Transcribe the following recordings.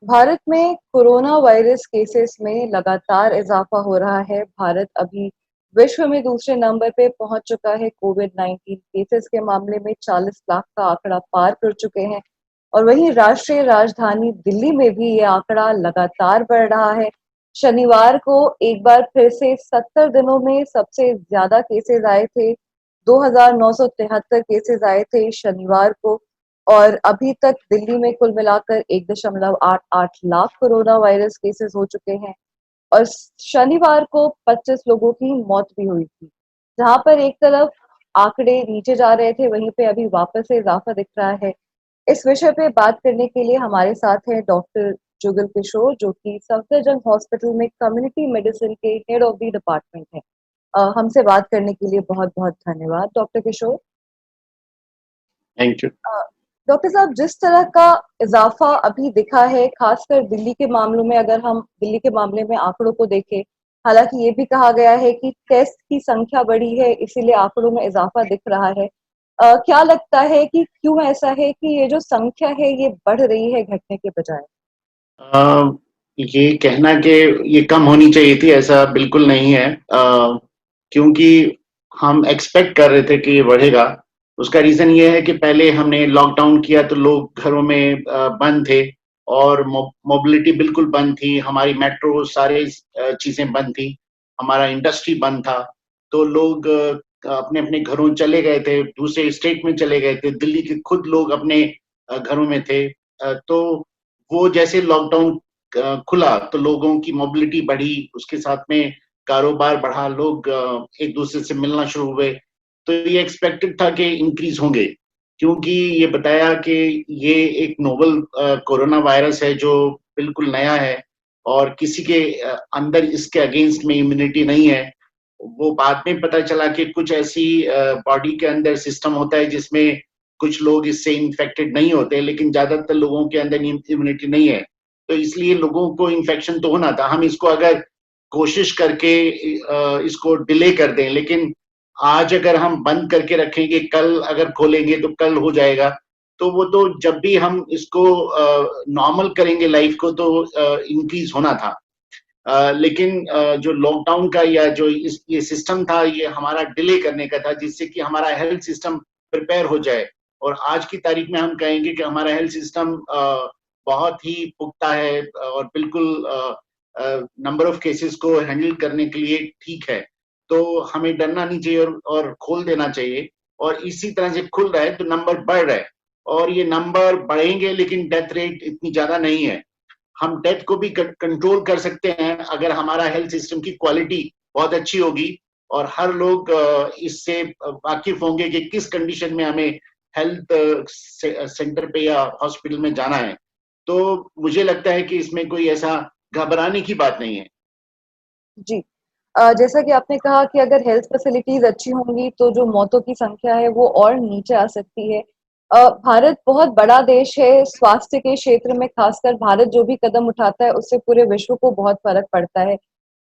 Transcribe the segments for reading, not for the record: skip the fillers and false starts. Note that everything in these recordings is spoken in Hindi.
भारत में कोरोना वायरस केसेस में लगातार इजाफा हो रहा है। भारत अभी विश्व में दूसरे नंबर पे पहुंच चुका है। कोविड-19 केसेस के मामले में 40 लाख का आंकड़ा पार कर चुके हैं और वहीं राष्ट्रीय राजधानी दिल्ली में भी ये आंकड़ा लगातार बढ़ रहा है। शनिवार को एक बार फिर से 70 दिनों में सबसे ज़्यादा केसेस आए थे। 2,973 केसेस आए थे शनिवार को और अभी तक दिल्ली में कुल मिलाकर 1.88 लाख कोरोना वायरस केसेस हो चुके हैं और शनिवार को 25 लोगों की मौत भी हुई थी। जहां पर एक तरफ आंकड़े नीचे जा रहे थे, वहीं पे अभी वापस से इजाफा दिख रहा है। इस विषय पे बात करने के लिए हमारे साथ हैं डॉक्टर जुगल किशोर, जो कि सफदरजंग हॉस्पिटल में कम्युनिटी मेडिसिन के हेड ऑफ द डिपार्टमेंट हैं। हमसे बात करने के लिए बहुत-बहुत धन्यवाद doctor Kishore. Thank you. Doctor साहब, जिस तरह का इजाफा अभी दिखा है, खासकर दिल्ली के मामलों में, अगर हम दिल्ली के मामले में आंकड़ों को देखें, हालांकि ये भी कहा गया है कि टेस्ट की संख्या बढ़ी है, इसीलिए आंकड़ों में इजाफा दिख रहा है। क्या लगता है कि क्यों ऐसा है कि ये जो संख्या है ये बढ़ रही है घटने के बजाय? ये कहना कि ये कम होनी चाहिए थी, ऐसा बिल्कुल नहीं है। क्योंकि हम एक्सपेक्ट कर रहे थे कि ये बढ़ेगा। उसका रीज़न ये है कि पहले हमने लॉकडाउन किया तो लोग घरों में बंद थे और मोबिलिटी बिल्कुल बंद थी। हमारी मेट्रो सारे चीज़ें बंद थी, हमारा इंडस्ट्री बंद था। तो लोग अपने-अपने घरों चले गए थे, दूसरे स्टेट में चले गए थे। दिल्ली के खुद लोग अपने घरों में थे। तो वो जैसे लॉकडाउन खुला तो लोगों की मोबिलिटी बढ़ी, उसके साथ में कारोबार बढ़ा, लोग एक-दूसरे से मिलना शुरू हुए। तो ये एक्सपेक्टेड था कि इंक्रीज़ होंगे, क्योंकि ये बताया कि ये एक नोवेल कोरोना वायरस है जो बिल्कुल नया है और किसी के अंदर इसके अगेंस्ट में इम्यूनिटी नहीं है। वो बाद में पता चला कि कुछ ऐसी बॉडी के अंदर सिस्टम होता है जिसमें कुछ लोग इससे इन्फेक्टेड नहीं होते, लेकिन ज़्यादातर लोगों के अंदर इम्यूनिटी नहीं है। तो इसलिए लोगों को इन्फेक्शन तो होना था। हम इसको अगर कोशिश करके इसको डिले कर दें, लेकिन आज अगर हम बंद करके रखेंगे, कल अगर खोलेंगे तो कल हो जाएगा। तो वो तो जब भी हम इसको नॉर्मल करेंगे लाइफ को तो इंक्रीज़ होना था। लेकिन जो लॉकडाउन का या जो ये सिस्टम था, ये हमारा डिले करने का था, जिससे कि हमारा हेल्थ सिस्टम प्रिपेयर हो जाए। और आज की तारीख में हम कहेंगे कि हमारा हेल्थ सिस्टम बहुत ही पुख्ता है और बिल्कुल नंबर ऑफ केसेस को हैंडल करने के लिए ठीक है। तो हमें डरना नहीं चाहिए और खोल देना चाहिए और इसी तरह से खुल रहा है तो नंबर बढ़ रहा है और ये नंबर बढ़ेंगे, लेकिन डेथ रेट इतनी ज़्यादा नहीं है। हम डेथ को भी कंट्रोल कर सकते हैं अगर हमारा हेल्थ सिस्टम की क्वालिटी बहुत अच्छी होगी और हर लोग इससे वाकिफ होंगे कि किस कंडीशन में हमें हेल्थ सेंटर पे या हॉस्पिटल में जाना है। तो मुझे लगता है कि इसमें कोई ऐसा घबराने की बात नहीं है। जी। जैसा कि आपने कहा कि अगर हेल्थ फैसिलिटीज़ अच्छी होंगी तो जो मौतों की संख्या है वो और नीचे आ सकती है। भारत बहुत बड़ा देश है, स्वास्थ्य के क्षेत्र में ख़ासकर भारत जो भी कदम उठाता है उससे पूरे विश्व को बहुत फ़र्क पड़ता है।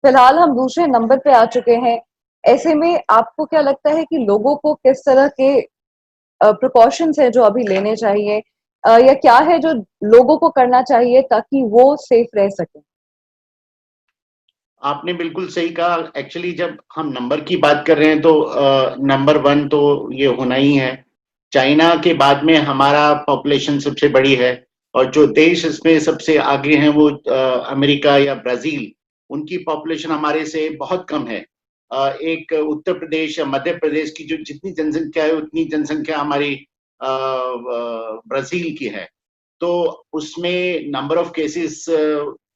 फिलहाल हम दूसरे नंबर पे आ चुके हैं। ऐसे में आपको क्या लगता है कि लोगों को किस तरह के प्रिकॉशंस हैं जो अभी लेने चाहिए, या क्या है जो लोगों को करना चाहिए ताकि वो सेफ रह सकें? आपने बिल्कुल सही कहा। एक्चुअली जब हम नंबर की बात कर रहे हैं तो नंबर 1 तो ये होना ही है। चाइना के बाद में हमारा पॉपुलेशन सबसे बड़ी है और जो देश इसमें सबसे आगे हैं वो अमेरिका या ब्राज़ील, उनकी पॉपुलेशन हमारे से बहुत कम है। एक उत्तर प्रदेश या मध्य प्रदेश की जो जितनी जनसंख्या है उतनी जनसंख्या हमारी ब्राज़ील की है। तो उसमें नंबर ऑफ केसेस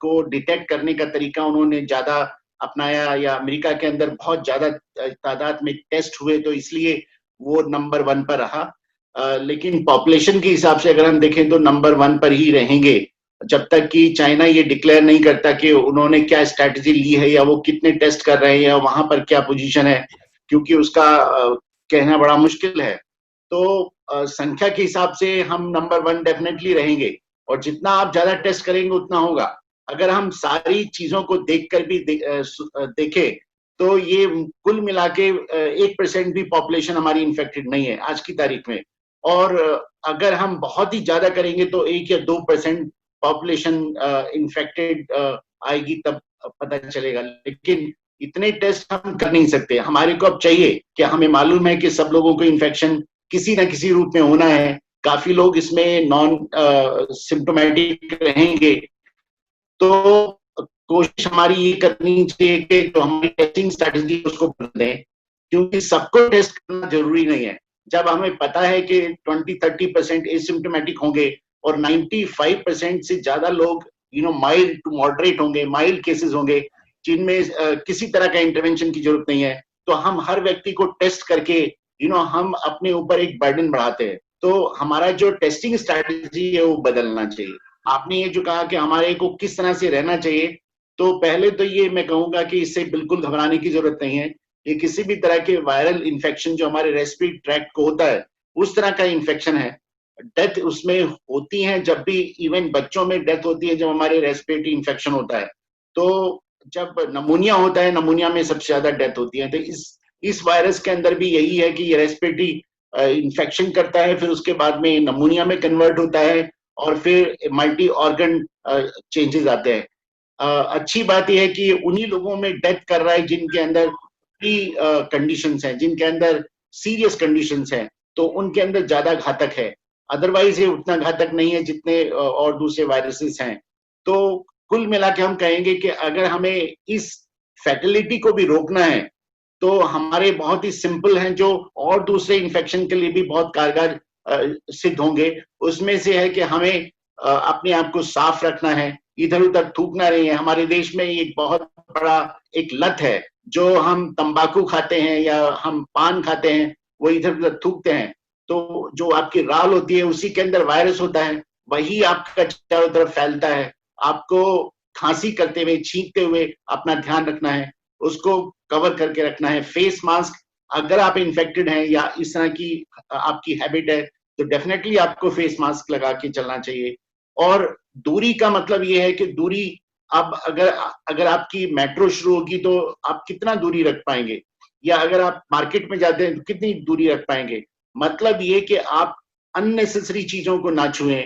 को डिटेक्ट करने का तरीका उन्होंने ज़्यादा अपनाया या अमेरिका के अंदर बहुत ज़्यादा तादाद में टेस्ट हुए तो इसलिए वो नंबर 1 पर रहा। लेकिन पॉपुलेशन के हिसाब से अगर हम देखें तो नंबर 1 पर ही रहेंगे, जब तक कि चाइना ये डिक्लेयर नहीं करता कि उन्होंने क्या स्ट्रैटेजी ली है या वो कितने टेस्ट कर रहे हैं या वहाँ पर क्या पोज़ीशन है, क्योंकि उसका कहना बड़ा मुश्किल है। तो संख्या के हिसाब से हम नंबर 1 डेफिनिटली रहेंगे और जितना आप ज़्यादा टेस्ट करेंगे उतना होगा। अगर हम सारी चीज़ों को देखकर भी देखें तो ये कुल मिला के 1% भी पॉपुलेशन हमारी इन्फेक्टेड नहीं है आज की तारीख में। और अगर हम बहुत ही ज़्यादा करेंगे तो 1 या 2% पॉपुलेशन इन्फेक्टेड आएगी तब पता चलेगा, लेकिन इतने टेस्ट हम कर नहीं सकते। हमारे को अब चाहिए कि हमें मालूम है कि सब लोगों को इन्फेक्शन किसी ना किसी रूप में होना है, काफी लोग इसमें नॉन सिम्टोमेटिक रहेंगे, तो कोशिश हमारी ये करनी चाहिए कि जो हमारी टेस्टिंग स्ट्रेटजी उसको बदलें, क्योंकि सबको टेस्ट करना जरूरी नहीं है। जब हमें पता है कि 20-30% एसिम्टोमेटिक होंगे और 95% से ज्यादा लोग माइल्ड टू मॉडरेट होंगे, माइल्ड केसेस होंगे, जिनमें किसी तरह का इंटरवेंशन की जरूरत नहीं है, तो हम हर व्यक्ति को टेस्ट करके हम अपने ऊपर एक बर्डन बढ़ाते हैं। तो हमारा जो टेस्टिंग स्ट्रैटेजी है वो बदलना चाहिए। आपने ये जो कहा कि हमारे को किस तरह से रहना चाहिए, तो पहले तो ये मैं कहूंगा कि इससे बिल्कुल घबराने की जरूरत नहीं है। ये किसी भी तरह के वायरल इन्फेक्शन जो हमारे रेस्पिरेटरी ट्रैक्ट को होता है, उस तरह का इन्फेक्शन है। डेथ उसमें होती है जब भी, इवन बच्चों में डेथ होती है जब हमारे रेस्पिरेटरी इन्फेक्शन होता है। तो जब नमूनिया होता है, नमूनिया में सबसे ज्यादा डेथ होती है। तो इस वायरस के अंदर भी यही है कि ये रेस्पिरेटरी इन्फेक्शन करता है, फिर उसके बाद में नमूनिया में कन्वर्ट होता है और फिर मल्टी ऑर्गन चेंजेस आते हैं। अच्छी बात यह है कि उन्हीं लोगों में डेथ कर रहा है जिनके अंदर प्री कंडीशंस हैं, जिनके अंदर सीरियस कंडीशंस हैं, तो उनके अंदर ज्यादा घातक है। अदरवाइज ये उतना घातक नहीं है जितने और दूसरे वायरसेस हैं। तो कुल मिला के हम कहेंगे कि अगर हमें इस फैटिलिटी को भी रोकना है, तो हमारे बहुत ही सिंपल हैं जो और दूसरे इन्फेक्शन के लिए भी बहुत कारगर सिद्ध होंगे। उसमें से है कि हमें अपने आप को साफ रखना है, इधर उधर थूकना नहीं है। हमारे देश में एक बहुत बड़ा एक लत है, जो हम तंबाकू खाते हैं या हम पान खाते हैं, वो इधर उधर थूकते हैं, तो जो आपकी राल होती है उसी के अंदर वायरस होता है, वही आपका चारों तरफ फैलता है। आपको खांसी करते हुए, छींकते हुए अपना ध्यान रखना है, उसको कवर करके रखना है। फेस मास्क, अगर आप इन्फेक्टेड हैं या इस तरह की आपकी हैबिट है, तो डेफिनेटली आपको फेस मास्क लगा के चलना चाहिए। और दूरी का मतलब ये है कि दूरी, अब अगर आपकी मेट्रो शुरू होगी तो आप कितना दूरी रख पाएंगे, या अगर आप मार्केट में जाते हैं तो कितनी दूरी रख पाएंगे। मतलब ये कि आप अननेसेसरी चीजों को ना छुएं,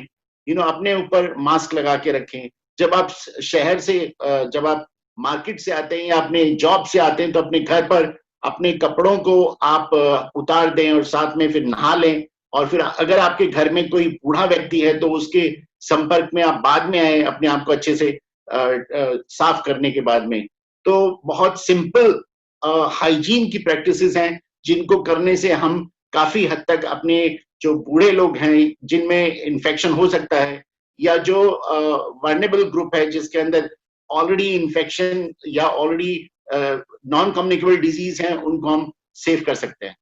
अपने ऊपर मास्क लगा के रखें। जब आप शहर से जब आप मार्केट से आते हैं या अपने जॉब से आते हैं, तो अपने घर पर अपने कपड़ों को आप उतार दें और साथ में फिर नहा लें। और फिर अगर आपके घर में कोई बूढ़ा व्यक्ति है, तो उसके संपर्क में आप बाद में आए, अपने आप को अच्छे से साफ करने के बाद में। तो बहुत सिंपल हाइजीन की प्रैक्टिसेस हैं, जिनको करने से हम काफी हद तक अपने जो बूढ़े लोग हैं जिनमें इन्फेक्शन हो सकता है, या जो वर्नेबल ग्रुप है जिसके अंदर ऑलरेडी इन्फेक्शन या ऑलरेडी नॉन कम्युनिकेबल डिजीज है, उनको हम सेव कर सकते हैं।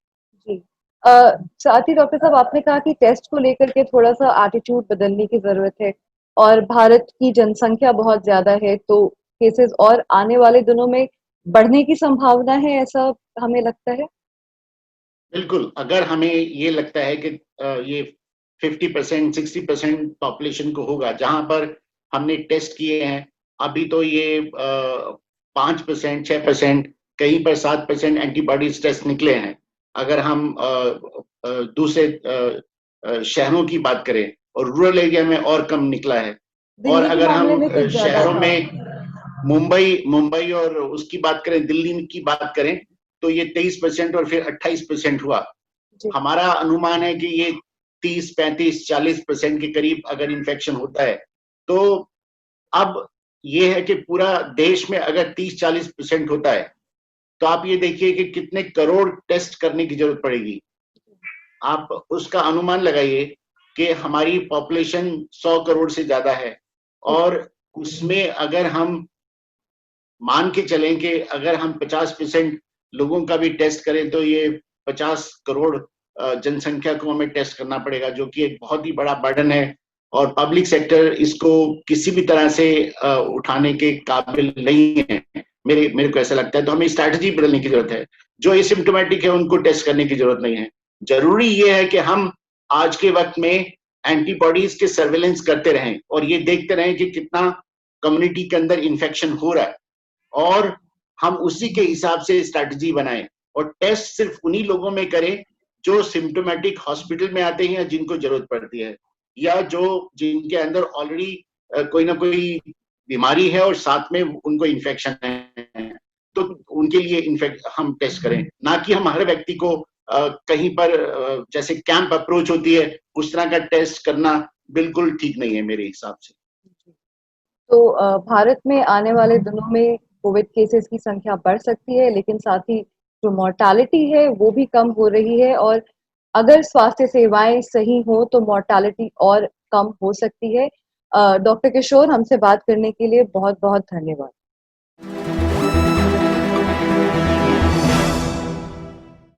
जी। साथ ही डॉक्टर साहब, आपने कहा कि टेस्ट को लेकर के थोड़ा सा एटीट्यूड बदलने की जरूरत है, और भारत की जनसंख्या बहुत ज्यादा है, तो केसेस और आने वाले दिनों में बढ़ने की संभावना है, ऐसा हमें लगता है। बिल्कुल, अगर हमें ये लगता है कि ये 50% 60% पॉपुलेशन को होगा, जहां पर हमने टेस्ट किए हैं अभी, तो ये 5% 6%, कहीं पर 7% एंटीबॉडीज टेस्ट निकले हैं। अगर हम दूसरे शहरों की बात करें, और रूरल एरिया में और कम निकला है। और दिल्ली के अगर मामले हम में कुछ ज्यादा शहरों था। में मुंबई और उसकी बात करें, दिल्ली की बात करें, तो ये 23% और फिर 28% हुआ। जी। हमारा अनुमान है कि ये 30, 35, 40% के करीब अगर इन्फेक्शन होता है, तो अब ये है कि पूरा देश में अगर 30-40% होता है, तो आप ये देखिए कि कितने करोड़ टेस्ट करने की जरूरत पड़ेगी। आप उसका अनुमान लगाइए कि हमारी पॉपुलेशन 100 करोड़ से ज्यादा है, और उसमें अगर हम मान के चलें कि अगर हम 50% लोगों का भी टेस्ट करें, तो ये 50 करोड़ जनसंख्या को हमें टेस्ट करना पड़ेगा, जो कि एक बहुत ही बड़ा बर्डन है। और पब्लिक सेक्टर इसको किसी भी तरह से उठाने के काबिल नहीं है, मेरे को ऐसा लगता है। तो हमें स्ट्रैटेजी बदलने की जरूरत है। जो एसिम्प्टोमेटिक है उनको टेस्ट करने की जरूरत नहीं है। जरूरी ये है कि हम आज के वक्त में एंटीबॉडीज के सर्वेलेंस करते रहें, और ये देखते रहें कि कितना कम्युनिटी के अंदर इन्फेक्शन हो रहा है, और हम उसी के हिसाब से स्ट्रैटेजी बनाएं। और टेस्ट सिर्फ उन्हीं लोगों में करें जो सिम्टोमेटिक हॉस्पिटल में आते हैं या जिनको जरूरत पड़ती है, या जो जिनके अंदर ऑलरेडी कोई ना कोई बीमारी है और साथ में उनको इन्फेक्शन है, तो उनके लिए इन्फेक्ट हम टेस्ट करें, ना कि हम हर व्यक्ति को कहीं पर जैसे कैंप अप्रोच होती है उस तरह का टेस्ट करना बिल्कुल ठीक नहीं है मेरे हिसाब से। तो भारत में आने वाले दिनों में कोविड केसेस की संख्या बढ़ सकती है, लेकिन साथ ही जो मोर्टालिटी है वो भी कम हो रही है, और अगर स्वास्थ्य सेवाएं सही हो तो मोर्टालिटी और कम हो सकती है। डॉक्टर किशोर, हमसे बात करने के लिए बहुत बहुत धन्यवाद।